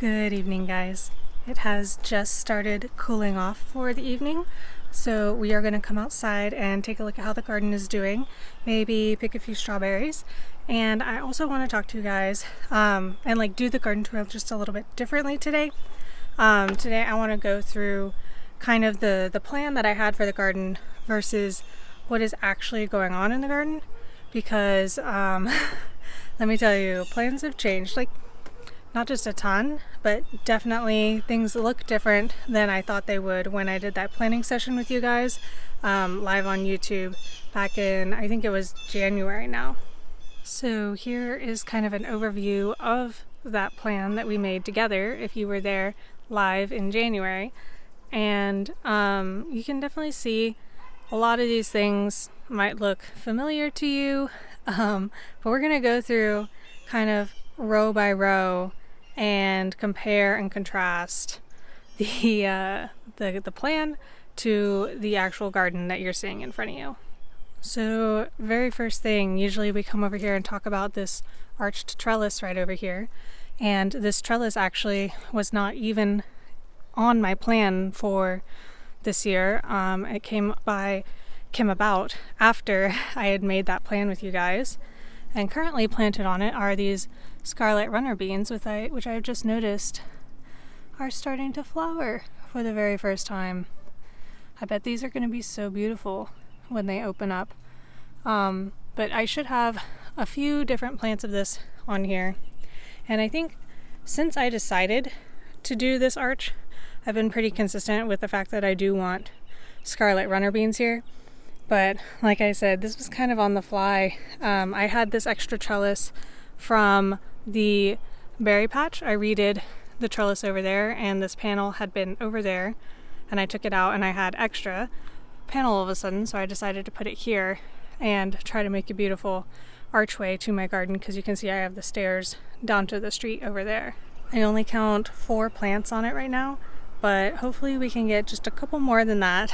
Good evening, guys. It has just started cooling off for the evening, so we are going to come outside and take a look at how the garden is doing, maybe pick a few strawberries. And I also want to talk to you guys and do the garden tour just a little bit differently today. Today I want to go through kind of the plan that I had for the garden versus what is actually going on in the garden, because let me tell you, plans have changed, not just a ton, but definitely things look different than I thought they would when I did that planning session with you guys live on YouTube back in, I think it was January now. So here is kind of an overview of that plan that we made together if you were there live in January. And you can definitely see a lot of these things might look familiar to you, but we're going to go through kind of row by row and compare and contrast the plan to the actual garden that you're seeing in front of you. So very first thing, usually we come over here and talk about this arched trellis right over here, and this trellis actually was not even on my plan for this year. It came about after I had made that plan with you guys, and currently planted on it are these scarlet runner beans, which I've just noticed are starting to flower for the very first time. I bet these are going to be so beautiful when they open up. But I should have a few different plants of this on here. And I think since I decided to do this arch, I've been pretty consistent with the fact that I do want scarlet runner beans here. But like I said, this was kind of on the fly. I had this extra trellis from the berry patch. I redid the trellis over there, and this panel had been over there, and I took it out and I had extra panel all of a sudden, so I decided to put it here and try to make a beautiful archway to my garden, because you can see I have the stairs down to the street over there. I only count 4 plants on it right now, but hopefully we can get just a couple more than that,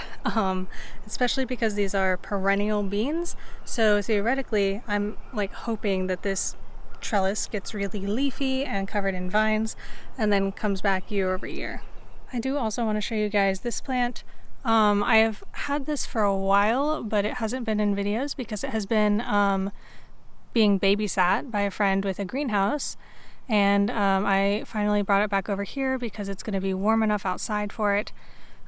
especially because these are perennial beans. So theoretically, I'm hoping that this trellis gets really leafy and covered in vines and then comes back year over year. I do also want to show you guys this plant. I have had this for a while, but it hasn't been in videos because it has been being babysat by a friend with a greenhouse. And I finally brought it back over here because it's going to be warm enough outside for it.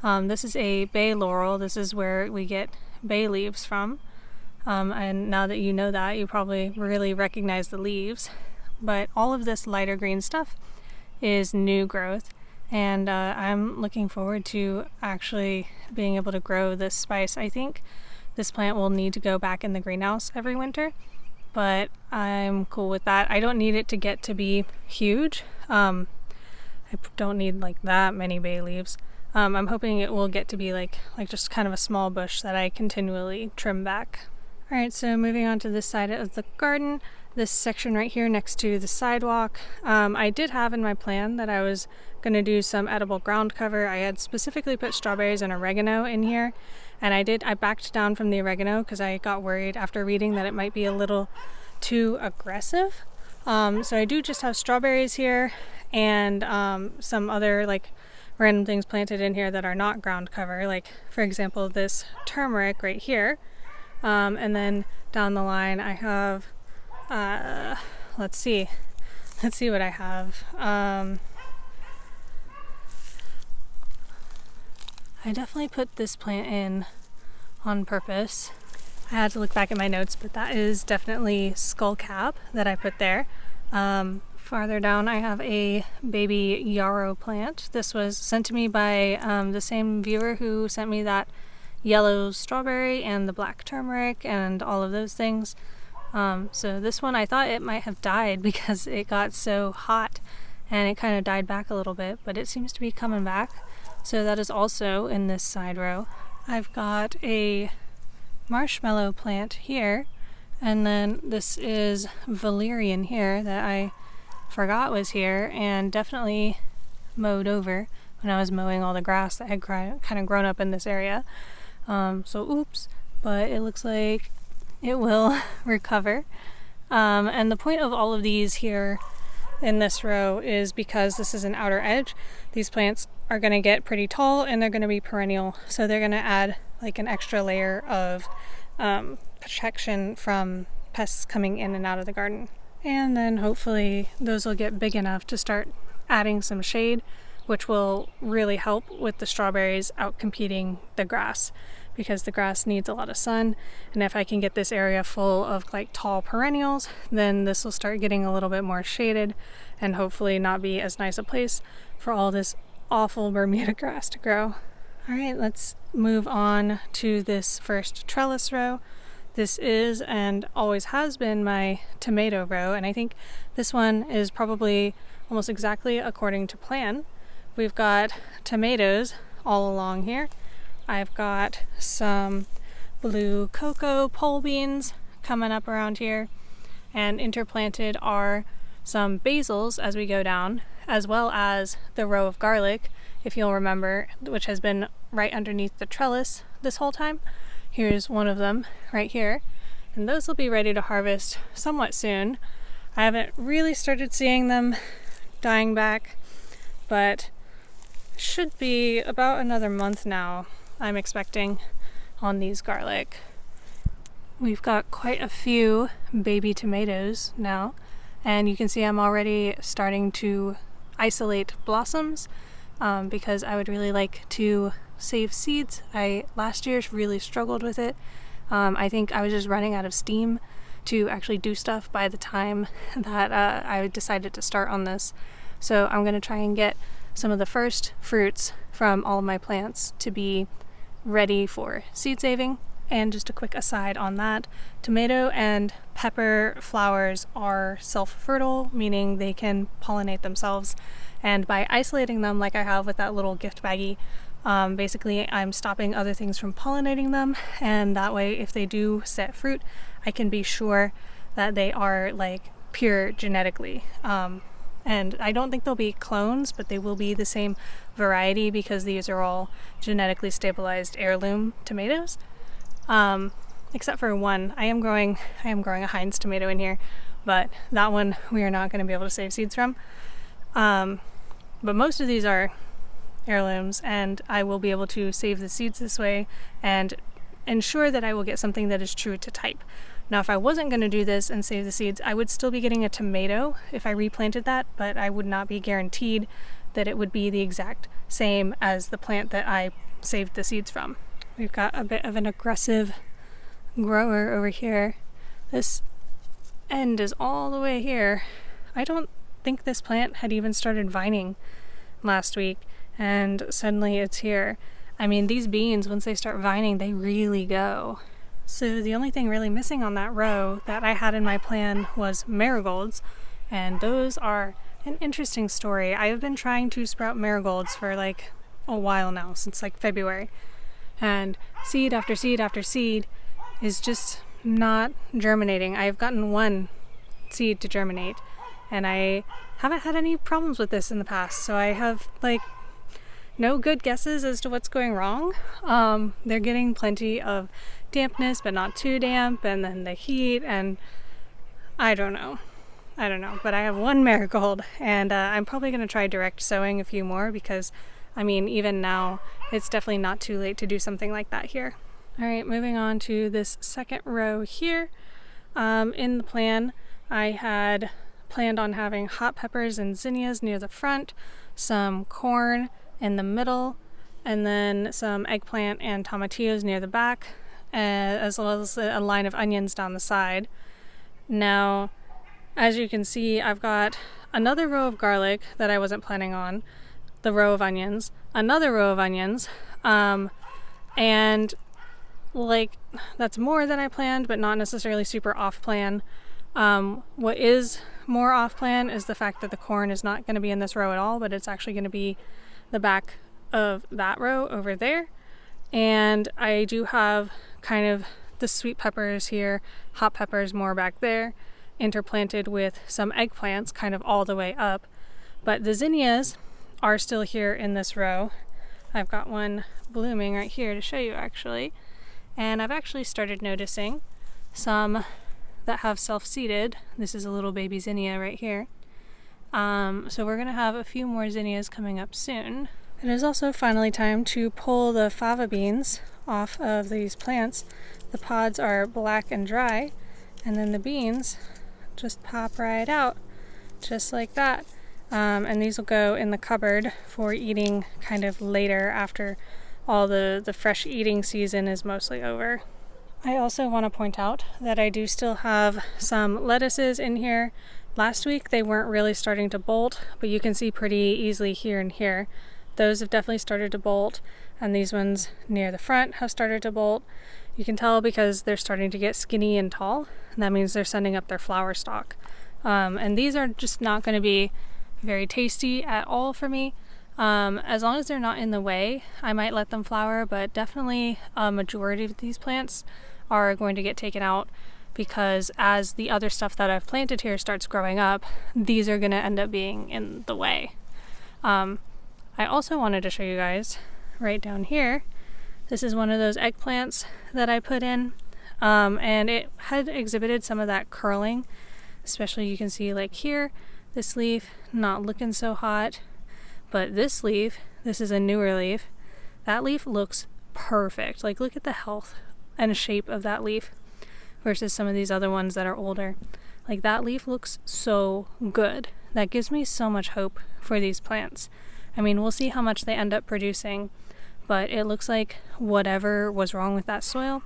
This is a bay laurel. This is where we get bay leaves from. And now that you know that, you probably really recognize the leaves. But all of this lighter green stuff is new growth. And I'm looking forward to actually being able to grow this spice. I think this plant will need to go back in the greenhouse every winter, but I'm cool with that. I don't need it to get to be huge. I don't need that many bay leaves. I'm hoping it will get to be like just kind of a small bush that I continually trim back. Alright, so moving on to this side of the garden, this section right here next to the sidewalk. I did have in my plan that I was going to do some edible ground cover. I had specifically put strawberries and oregano in here, and I backed down from the oregano because I got worried after reading that it might be a little too aggressive. So I do just have strawberries here and some other random things planted in here that are not ground cover, for example this turmeric right here. And then down the line I have let's see what I have. I definitely put this plant in on purpose. I had to look back at my notes, but that is definitely skullcap that I put there. Farther down I have a baby yarrow plant. This was sent to me by the same viewer who sent me that yellow strawberry and the black turmeric and all of those things. So this one I thought it might have died because it got so hot and it kind of died back a little bit, but it seems to be coming back. So that is also in this side row. I've got a marshmallow plant here, and then this is valerian here that I forgot was here and definitely mowed over when I was mowing all the grass that had kind of grown up in this area. So oops, but it looks like it will recover. And the point of all of these here in this row is because this is an outer edge. These plants are going to get pretty tall and they're going to be perennial, so they're going to add like an extra layer of protection from pests coming in and out of the garden. And then hopefully those will get big enough to start adding some shade, which will really help with the strawberries out competing the grass, because the grass needs a lot of sun. And if I can get this area full of like tall perennials, then this will start getting a little bit more shaded and hopefully not be as nice a place for all this awful Bermuda grass to grow. All right, let's move on to this first trellis row. This is and always has been my tomato row, and I think this one is probably almost exactly according to plan. We've got tomatoes all along here. I've got some blue cocoa pole beans coming up around here, and interplanted are some basils as we go down, as well as the row of garlic, if you'll remember, which has been right underneath the trellis this whole time. Here's one of them right here, and those will be ready to harvest somewhat soon. I haven't really started seeing them dying back, but should be about another month now, I'm expecting, on these garlic. We've got quite a few baby tomatoes now, and you can see I'm already starting to isolate blossoms because I would really like to save seeds. I last year really struggled with it. I think I was just running out of steam to actually do stuff by the time that I decided to start on this. So I'm going to try and get some of the first fruits from all of my plants to be ready for seed saving. And just a quick aside on that, tomato and pepper flowers are self-fertile, meaning they can pollinate themselves. And by isolating them like I have with that little gift baggie, basically I'm stopping other things from pollinating them, and that way if they do set fruit, I can be sure that they are like pure genetically. And I don't think they'll be clones, but they will be the same variety because these are all genetically stabilized heirloom tomatoes. Except for one. I am growing a Heinz tomato in here, but that one we are not going to be able to save seeds from. But most of these are heirlooms, and I will be able to save the seeds this way and ensure that I will get something that is true to type. Now, if I wasn't going to do this and save the seeds, I would still be getting a tomato if I replanted that, but I would not be guaranteed that it would be the exact same as the plant that I saved the seeds from. We've got a bit of an aggressive grower over here. This end is all the way here. I don't think this plant had even started vining last week, and suddenly it's here. I mean, these beans, once they start vining, they really go. So the only thing really missing on that row that I had in my plan was marigolds, and those are an interesting story. I have been trying to sprout marigolds for like a while now, since like February, and seed after seed after seed is just not germinating. I've gotten one seed to germinate, and I haven't had any problems with this in the past, so I have like no good guesses as to what's going wrong. They're getting plenty of dampness, but not too damp, and then the heat, and I don't know, but I have one marigold, and I'm probably going to try direct sowing a few more, because I mean, even now it's definitely not too late to do something like that here. All right, moving on to this second row here. In the plan, I had planned on having hot peppers and zinnias near the front, some corn in the middle, and then some eggplant and tomatillos near the back, as well as a line of onions down the side. Now, as you can see, I've got another row of garlic that I wasn't planning on, the row of onions, another row of onions, and like that's more than I planned, but not necessarily super off plan. What is more off plan is the fact that the corn is not going to be in this row at all, but it's actually going to be the back of that row over there. And I do have kind of the sweet peppers here, hot peppers more back there, interplanted with some eggplants kind of all the way up. But the zinnias are still here in this row. I've got one blooming right here to show you actually. And I've actually started noticing some that have self-seeded. This is a little baby zinnia right here. So we're gonna have a few more zinnias coming up soon. It is also finally time to pull the fava beans off of these plants. The pods are black and dry, and then the beans just pop right out, just like that. And these will go in the cupboard for eating kind of later after all the fresh eating season is mostly over. I also want to point out that I do still have some lettuces in here. Last week they weren't really starting to bolt, but you can see pretty easily here and here. Those have definitely started to bolt, and these ones near the front have started to bolt. You can tell because they're starting to get skinny and tall, and that means they're sending up their flower stalk. And these are just not going to be very tasty at all for me. As long as they're not in the way, I might let them flower, but definitely a majority of these plants are going to get taken out because as the other stuff that I've planted here starts growing up, these are going to end up being in the way. I also wanted to show you guys right down here. This is one of those eggplants that I put in, and it had exhibited some of that curling, especially you can see like here, this leaf not looking so hot, but this leaf, this is a newer leaf, that leaf looks perfect. Like look at the health and shape of that leaf versus some of these other ones that are older. Like that leaf looks so good. That gives me so much hope for these plants. I mean, we'll see how much they end up producing, but it looks like whatever was wrong with that soil,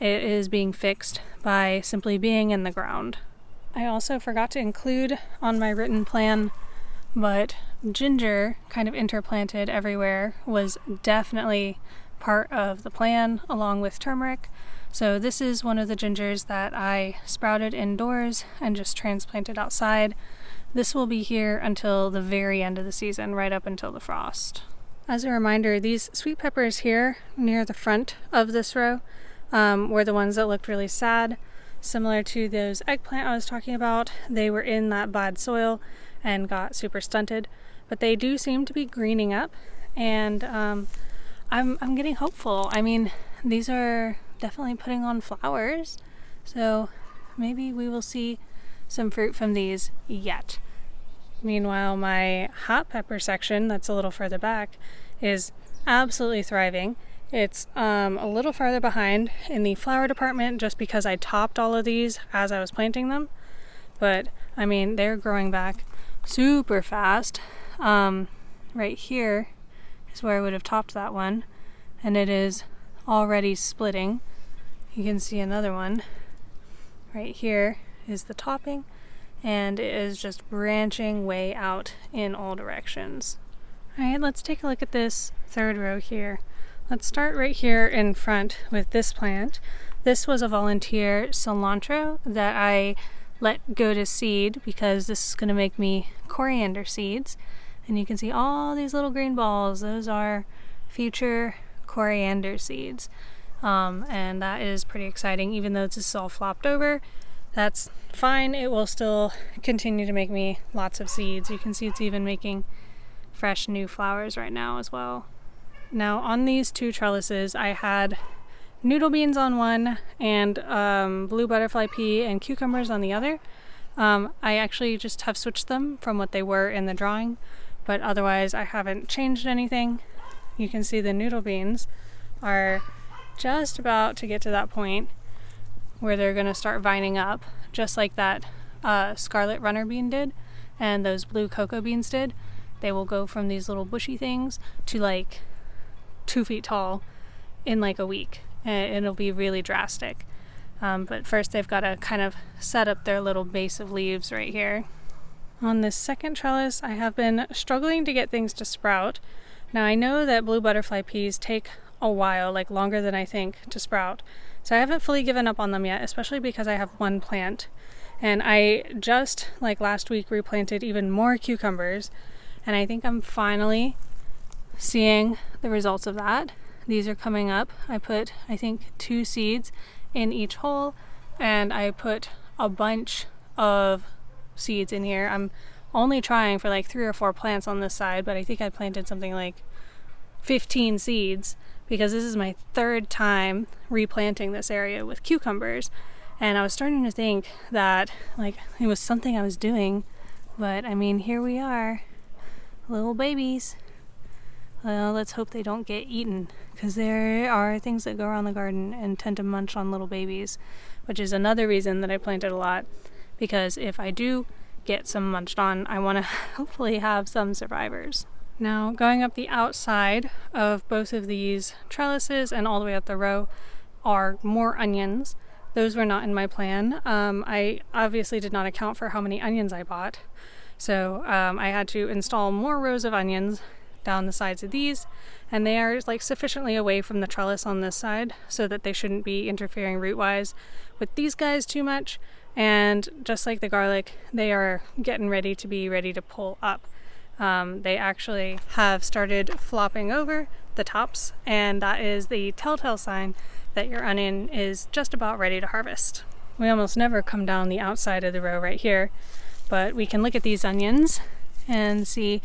it is being fixed by simply being in the ground. I also forgot to include on my written plan, but ginger kind of interplanted everywhere was definitely part of the plan along with turmeric. So this is one of the gingers that I sprouted indoors and just transplanted outside. This will be here until the very end of the season, right up until the frost. As a reminder, these sweet peppers here near the front of this row were the ones that looked really sad. Similar to those eggplant I was talking about, they were in that bad soil and got super stunted, but they do seem to be greening up, and I'm getting hopeful. I mean, these are definitely putting on flowers, so maybe we will see some fruit from these yet. Meanwhile, my hot pepper section that's a little further back is absolutely thriving. It's a little farther behind in the flower department just because I topped all of these as I was planting them, but I mean they're growing back super fast. Right here is where I would have topped that one, and it is already splitting. You can see another one right here is the topping, and it is just branching way out in all directions. Alright, let's take a look at this third row here. Let's start right here in front with this plant. This was a volunteer cilantro that I let go to seed because this is going to make me coriander seeds. And you can see all these little green balls. Those are future coriander seeds. And that is pretty exciting. Even though this is all flopped over, that's fine. It will still continue to make me lots of seeds. You can see it's even making fresh new flowers right now as well. Now on these two trellises, I had noodle beans on one and blue butterfly pea and cucumbers on the other. I actually just have switched them from what they were in the drawing, but otherwise I haven't changed anything. You can see the noodle beans are just about to get to that point where they're going to start vining up, just like that scarlet runner bean did and those blue cocoa beans did. They will go from these little bushy things to like 2 feet tall in like a week. It'll be really drastic. But first they've got to kind of set up their little base of leaves right here. On this second trellis, I have been struggling to get things to sprout. Now I know that blue butterfly peas take a while, like longer than I think, to sprout. So I haven't fully given up on them yet, especially because I have one plant. And I just, like last week, replanted even more cucumbers. And I think I'm finally seeing the results of that. These are coming up. I put, I think, 2 seeds in each hole, and I put a bunch of seeds in here. I'm only trying for like 3 or 4 plants on this side, but I think I planted something like 15 seeds because this is my 3rd time replanting this area with cucumbers. And I was starting to think that like it was something I was doing But I mean, here we are, little babies. Well, let's hope they don't get eaten, because there are things that go around the garden and tend to munch on little babies, which is another reason that I planted a lot, because if I do get some munched on, I want to hopefully have some survivors. Now, going up the outside of both of these trellises and all the way up the row are more onions. Those were not in my plan. I obviously did not account for how many onions I bought, so I had to install more rows of onions down the sides of these, and they are like sufficiently away from the trellis on this side so that they shouldn't be interfering root-wise with these guys too much. And just like the garlic, they are getting ready to pull up. They actually have started flopping over the tops, and that is the telltale sign that your onion is just about ready to harvest. We almost never come down the outside of the row right here, but we can look at these onions and see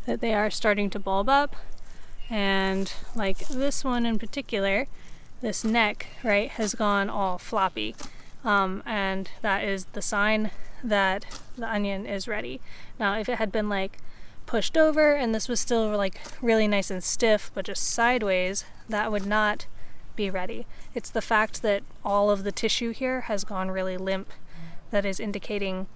that they are starting to bulb up. And like this one in particular, this neck, right, has gone all floppy. And that is the sign that the onion is ready. Now, if it had been like pushed over and this was still like really nice and stiff, but just sideways, that would not be ready. It's the fact that all of the tissue here has gone really limp that is indicating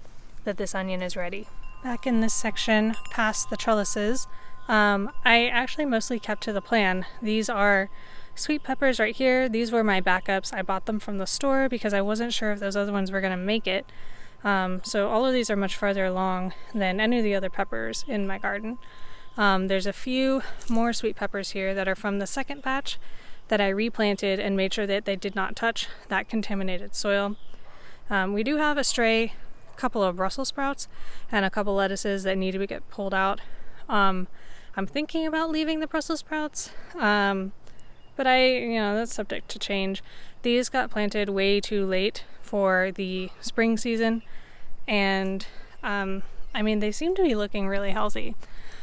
that this onion is ready. Back in this section past the trellises, I actually mostly kept to the plan. These are sweet peppers right here. These were my backups. I bought them from the store because I wasn't sure if those other ones were going to make it. So all of these are much farther along than any of the other peppers in my garden. There's a few more sweet peppers here that are from the second batch that I replanted and made sure that they did not touch that contaminated soil. We do have a stray couple of Brussels sprouts and a couple lettuces that need to get pulled out. I'm thinking about leaving the Brussels sprouts, but that's subject to change. These got planted way too late for the spring season, and they seem to be looking really healthy,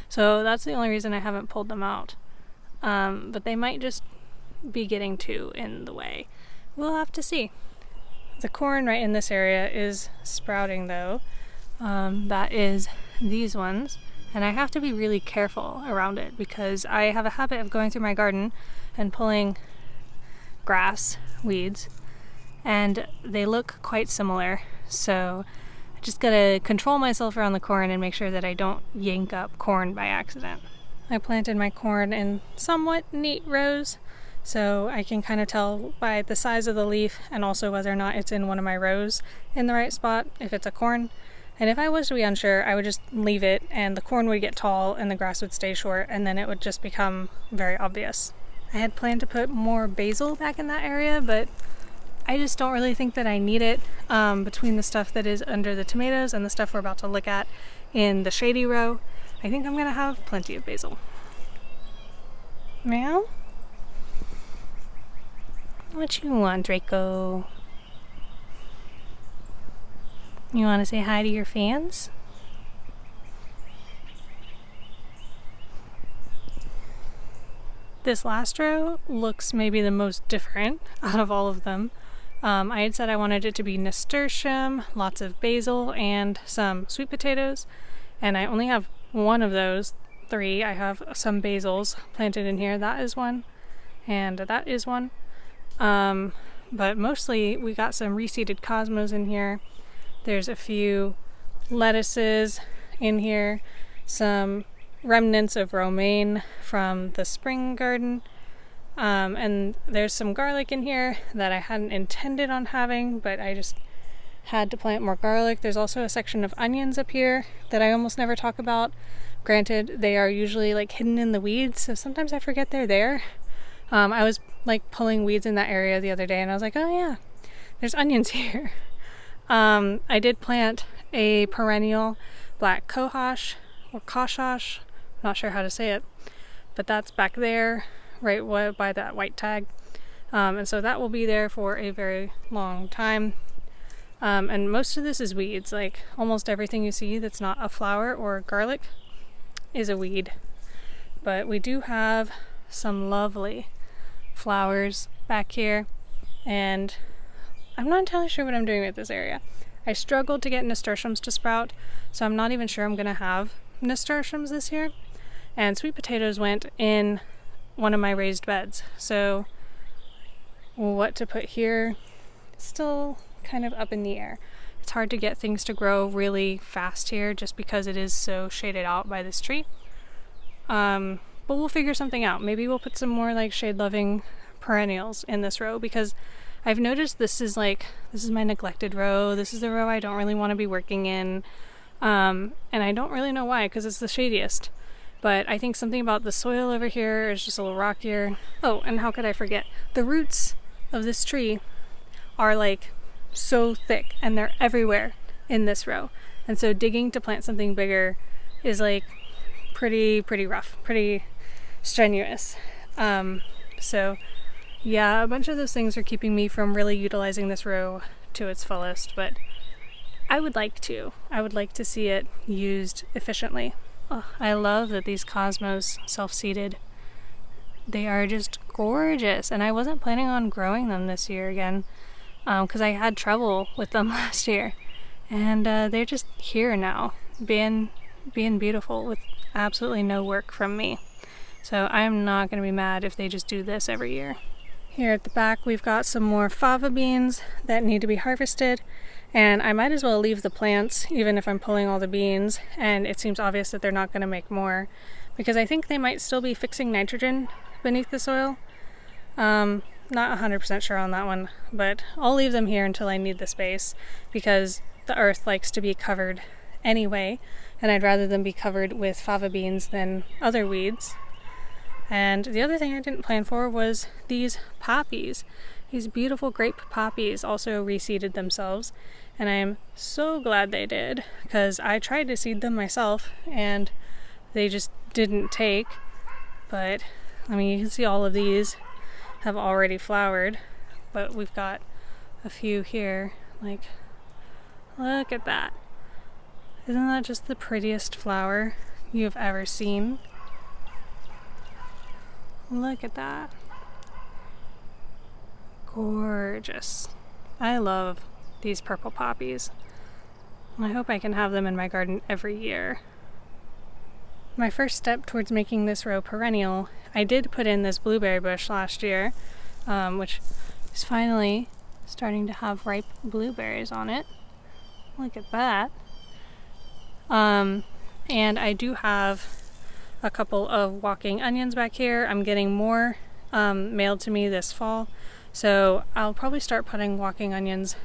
so that's the only reason I haven't pulled them out. But they might just be getting too in the way. We'll have to see. The corn right in this area is sprouting though. That is these ones, and I have to be really careful around it because I have a habit of going through my garden and pulling grass, weeds, and they look quite similar, so I just gotta control myself around the corn and make sure that I don't yank up corn by accident. I planted my corn in somewhat neat rows, so I can kind of tell by the size of the leaf and also whether or not it's in one of my rows in the right spot if it's a corn. And if I was to be unsure, I would just leave it and the corn would get tall and the grass would stay short, and then it would just become very obvious. I had planned to put more basil back in that area, but I just don't really think that I need it between the stuff that is under the tomatoes and the stuff we're about to look at in the shady row. I think I'm gonna have plenty of basil. Meow? What you want, Draco? You want to say hi to your fans? This last row looks maybe the most different out of all of them. I had said I wanted it to be nasturtium, lots of basil, and some sweet potatoes, and I only have one of those three. I have some basils planted in here. That is one, and that is one. But mostly we got some reseeded cosmos in here. There's a few lettuces in here, some remnants of romaine from the spring garden, and there's some garlic in here that I hadn't intended on having, but I just had to plant more garlic. There's also a section of onions up here that I almost never talk about. Granted, they are usually like hidden in the weeds, so sometimes I forget they're there. I was like pulling weeds in that area the other day and I was like, oh yeah, there's onions here. I did plant a perennial black cohosh or koshosh, not sure how to say it, but that's back there right by that white tag, and so that will be there for a very long time. And most of this is weeds. Like almost everything you see that's not a flower or garlic is a weed, but we do have some lovely flowers back here, and I'm not entirely sure what I'm doing with this area. I struggled to get nasturtiums to sprout, so I'm not even sure I'm gonna have nasturtiums this year. And sweet potatoes went in one of my raised beds, so what to put here, still kind of up in the air. It's hard to get things to grow really fast here just because it is so shaded out by this tree. But we'll figure something out. Maybe we'll put some more like shade-loving perennials in this row, because I've noticed this is my neglected row. This is the row I don't really want to be working in. And I don't really know why, because it's the shadiest. But I think something about the soil over here is just a little rockier. Oh, and how could I forget? The roots of this tree are like so thick and they're everywhere in this row. And so digging to plant something bigger is like pretty rough, pretty strenuous. So yeah, a bunch of those things are keeping me from really utilizing this row to its fullest, but I would like to see it used efficiently. Oh, I love that these cosmos self-seeded. They are just gorgeous, and I wasn't planning on growing them this year again because I had trouble with them last year, and they're just here now, being beautiful with absolutely no work from me. So I'm not going to be mad if they just do this every year. Here at the back we've got some more fava beans that need to be harvested, and I might as well leave the plants even if I'm pulling all the beans, and it seems obvious that they're not going to make more because I think they might still be fixing nitrogen beneath the soil. Not 100% sure on that one, but I'll leave them here until I need the space because the earth likes to be covered anyway, and I'd rather them be covered with fava beans than other weeds. And the other thing I didn't plan for was these poppies. These beautiful grape poppies also reseeded themselves, and I am so glad they did because I tried to seed them myself and they just didn't take. But I mean, you can see all of these have already flowered, but we've got a few here. Like, look at that. Isn't that just the prettiest flower you've ever seen? Look at that. Gorgeous. I love these purple poppies. I hope I can have them in my garden every year. My first step towards making this row perennial, I did put in this blueberry bush last year, which is finally starting to have ripe blueberries on it. Look at that. And I do have a couple of walking onions back here. I'm getting more mailed to me this fall, so I'll probably start putting walking onions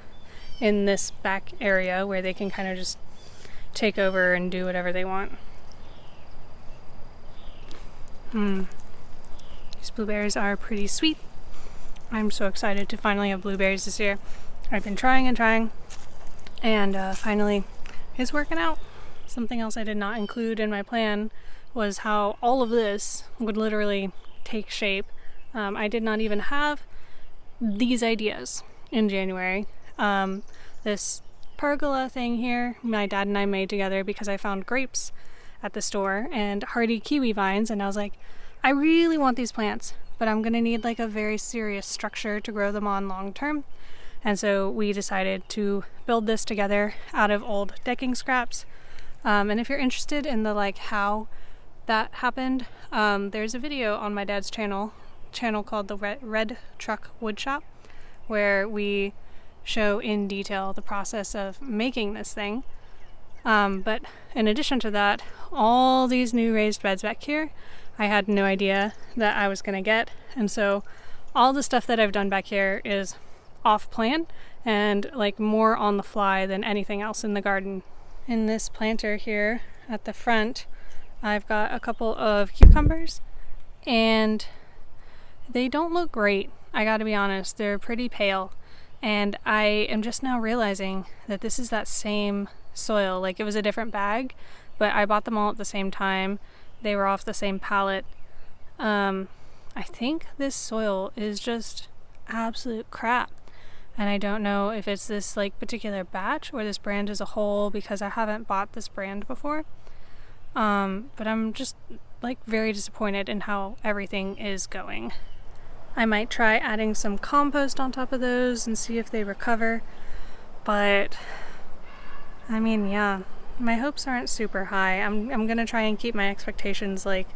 in this back area where they can kind of just take over and do whatever they want. These blueberries are pretty sweet. I'm so excited to finally have blueberries this year. I've been trying and finally it's working out. Something else I did not include in my plan was how all of this would literally take shape. I did not even have these ideas in January. This pergola thing here, my dad and I made together because I found grapes at the store and hardy kiwi vines, and I was like, I really want these plants, but I'm gonna need like a very serious structure to grow them on long term. And so we decided to build this together out of old decking scraps. And if you're interested in the like how that happened, there's a video on my dad's channel called the Red Truck Woodshop, where we show in detail the process of making this thing. But in addition to that, all these new raised beds back here, I had no idea that I was gonna get, and so all the stuff that I've done back here is off plan and like more on the fly than anything else in the garden. In this planter here at the front, I've got a couple of cucumbers and they don't look great. I gotta be honest, they're pretty pale, and I am just now realizing that this is that same soil. Like, it was a different bag, but I bought them all at the same time. They were off the same pallet. I think this soil is just absolute crap, and I don't know if it's this like particular batch or this brand as a whole, because I haven't bought this brand before. But I'm just like very disappointed in how everything is going. I might try adding some compost on top of those and see if they recover, but I mean, yeah, my hopes aren't super high. I'm gonna try and keep my expectations like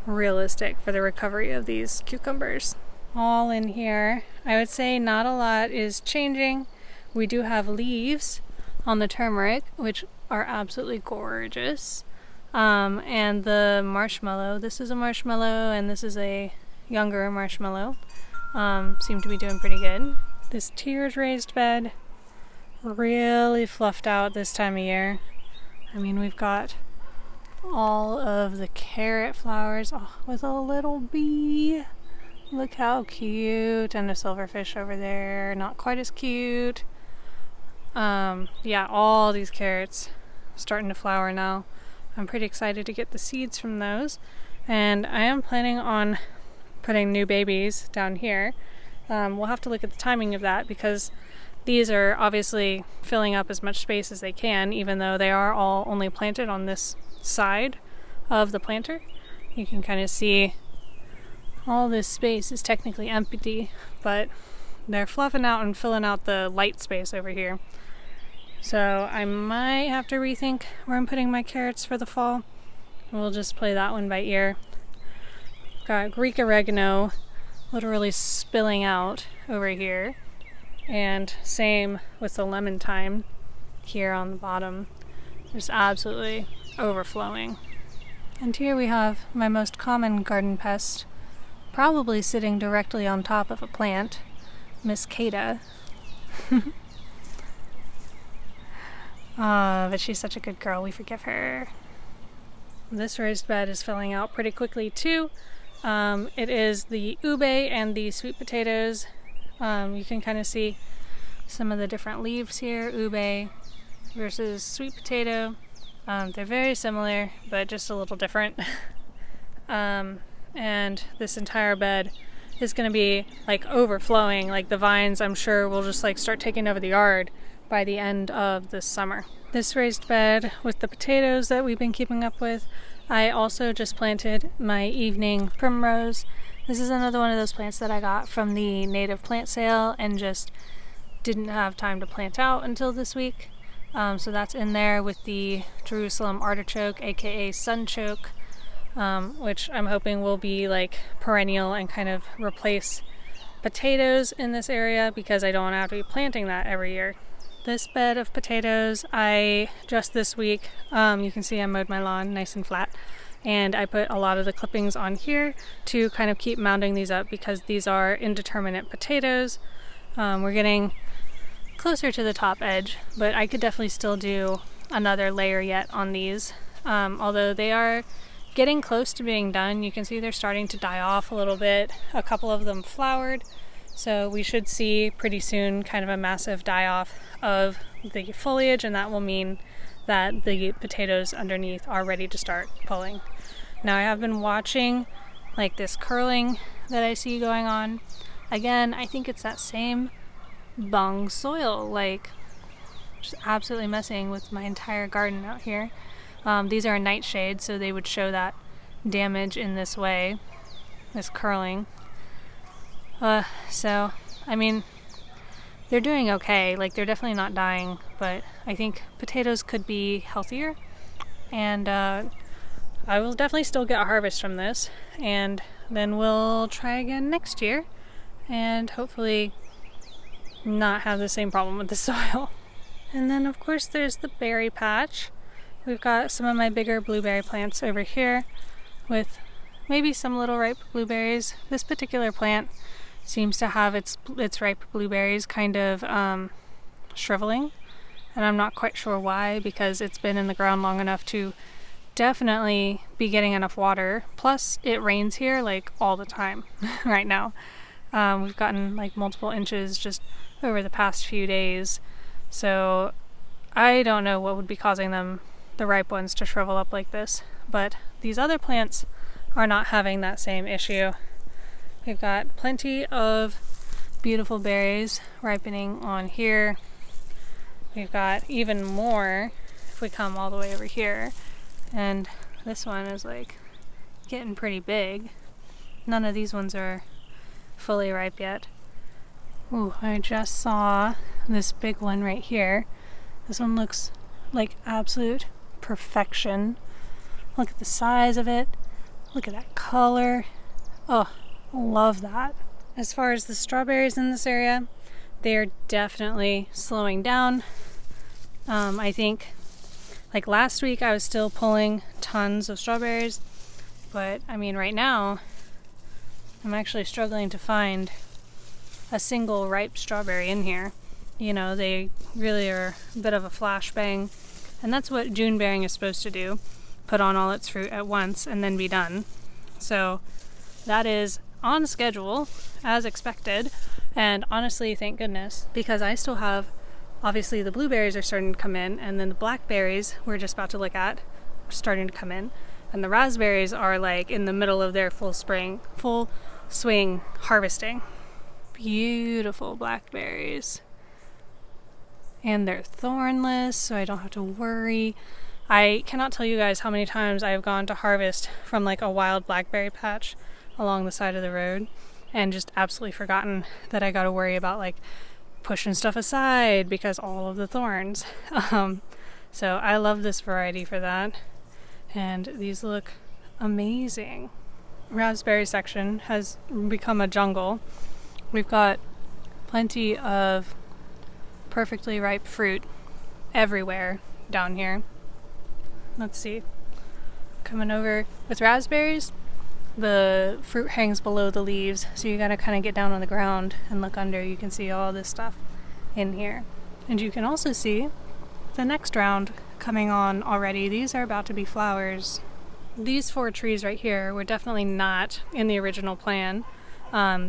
realistic for the recovery of these cucumbers. All in here, I would say not a lot is changing. We do have leaves on the turmeric, which are absolutely gorgeous. And the marshmallow, this is a marshmallow and this is a younger marshmallow, seem to be doing pretty good. This tiers raised bed, really fluffed out this time of year. I mean, we've got all of the carrot flowers with a little bee. Look how cute. And a silverfish over there, not quite as cute. Yeah, all these carrots starting to flower now. I'm pretty excited to get the seeds from those. And I am planning on putting new babies down here. We'll have to look at the timing of that because these are obviously filling up as much space as they can, even though they are all only planted on this side of the planter. You can kind of see all this space is technically empty, but they're fluffing out and filling out the light space over here. So I might have to rethink where I'm putting my carrots for the fall. We'll just play that one by ear. Got Greek oregano literally spilling out over here. And same with the lemon thyme here on the bottom. Just absolutely overflowing. And here we have my most common garden pest, probably sitting directly on top of a plant, Miss Cada. But she's such a good girl, we forgive her. This raised bed is filling out pretty quickly too. It is the ube and the sweet potatoes. You can kind of see some of the different leaves here, ube versus sweet potato. They're very similar, but just a little different. And this entire bed is going to be like overflowing. Like the vines, I'm sure, will just like start taking over the yard by the end of this summer. This raised bed with the potatoes that we've been keeping up with, I also just planted my evening primrose. This is another one of those plants that I got from the native plant sale and just didn't have time to plant out until this week. So that's in there with the Jerusalem artichoke, aka sunchoke, which I'm hoping will be like perennial and kind of replace potatoes in this area because I don't want to have to be planting that every year. This bed of potatoes, I just this week, you can see I mowed my lawn nice and flat, and I put a lot of the clippings on here to kind of keep mounding these up because these are indeterminate potatoes. We're getting closer to the top edge, but I could definitely still do another layer yet on these. Although they are getting close to being done, you can see they're starting to die off a little bit. A couple of them flowered. So we should see pretty soon kind of a massive die-off of the foliage, and that will mean that the potatoes underneath are ready to start pulling. Now I have been watching like this curling that I see going on. Again, I think it's that same bung soil, like just absolutely messing with my entire garden out here. These are a nightshade, so they would show that damage in this way, this curling. So, I mean, they're doing okay. Like, they're definitely not dying, but I think potatoes could be healthier. And I will definitely still get a harvest from this. And then we'll try again next year and hopefully not have the same problem with the soil. And then, of course, there's the berry patch. We've got some of my bigger blueberry plants over here with maybe some little ripe blueberries. This particular plant seems to have its ripe blueberries kind of shriveling, and I'm not quite sure why, because it's been in the ground long enough to definitely be getting enough water. Plus it rains here like all the time right now. We've gotten like multiple inches just over the past few days, so I don't know what would be causing them, the ripe ones, to shrivel up like this, but these other plants are not having that same issue. We've got plenty of beautiful berries ripening on here. We've got even more if we come all the way over here. And this one is like getting pretty big. None of these ones are fully ripe yet. Ooh, I just saw this big one right here. This one looks like absolute perfection. Look at the size of it. Look at that color. Oh, love that. As far as the strawberries in this area, they are definitely slowing down. I think like last week I was still pulling tons of strawberries, but I mean right now I'm actually struggling to find a single ripe strawberry in here. You know, they really are a bit of a flashbang, and that's what June bearing is supposed to do, put on all its fruit at once and then be done. So that is on schedule as expected, and honestly thank goodness, because I still have, obviously the blueberries are starting to come in, and then the blackberries we're just about to look at are starting to come in, and the raspberries are like in the middle of their full swing harvesting. Beautiful blackberries, and they're thornless, so I don't have to worry. I cannot tell you guys how many times I have gone to harvest from like a wild blackberry patch along the side of the road and just absolutely forgotten that I got to worry about like pushing stuff aside because all of the thorns. So I love this variety for that, and these look amazing. Raspberry section has become a jungle. We've got plenty of perfectly ripe fruit everywhere down here. Let's see. Coming over with raspberries, the fruit hangs below the leaves, so you gotta kind of get down on the ground and look under. You can see all this stuff in here. And you can also see the next round coming on already. These are about to be flowers. These 4 trees right here were definitely not in the original plan.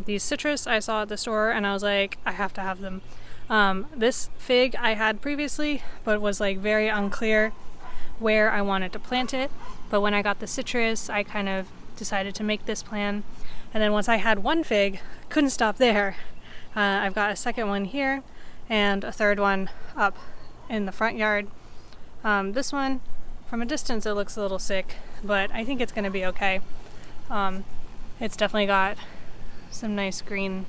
These citrus I saw at the store and I was like, I have to have them. This fig I had previously, but was like very unclear where I wanted to plant it. But when I got the citrus, I kind of decided to make this plan. And then once I had one fig, couldn't stop there. I've got a second one here and a third one up in the front yard. This one, from a distance, it looks a little sick, but I think it's going to be okay. It's definitely got some nice green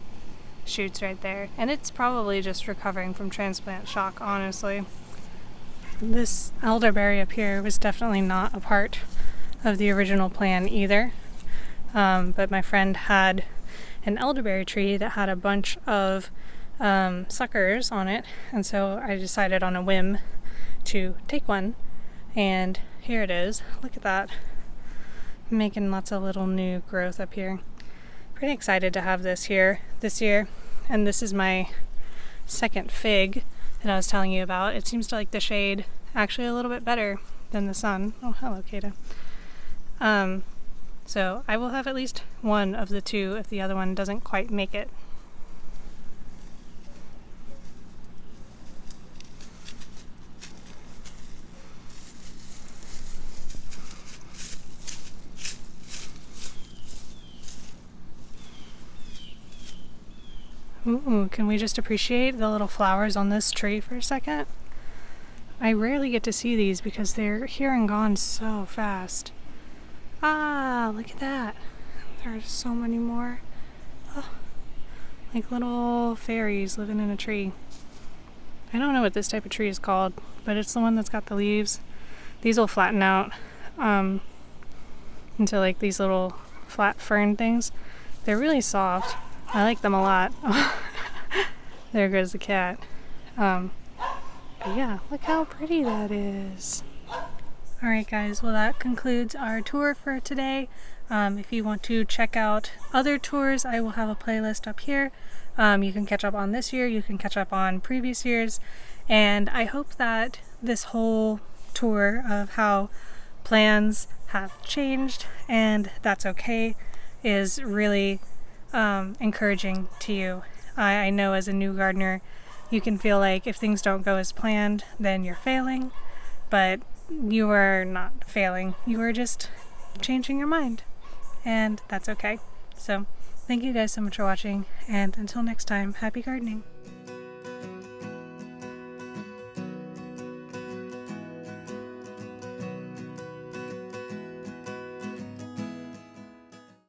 shoots right there, and it's probably just recovering from transplant shock, honestly. This elderberry up here was definitely not a part of the original plan either, but my friend had an elderberry tree that had a bunch of suckers on it, and so I decided on a whim to take one, and here it is. Look at that, making lots of little new growth up here. Pretty excited to have this here this year, and this is my second fig that I was telling you about. It seems to like the shade actually a little bit better than the sun. Oh, hello, Kata. So I will have at least one of the two if the other one doesn't quite make it. Ooh, can we just appreciate the little flowers on this tree for a second? I rarely get to see these because they're here and gone so fast. Ah, look at that. There are so many more. Oh, like little fairies living in a tree. I don't know what this type of tree is called, but it's the one that's got the leaves. These will flatten out into like these little flat fern things. They're really soft. I like them a lot. There goes the cat. But yeah, look how pretty that is. Alright guys, well that concludes our tour for today. If you want to check out other tours, I will have a playlist up here. You can catch up on this year, you can catch up on previous years, and I hope that this whole tour of how plans have changed, and that's okay, is really encouraging to you. I know as a new gardener you can feel like if things don't go as planned then you're failing, but you are not failing, you are just changing your mind, and that's okay. So thank you guys so much for watching, and until next time, happy gardening.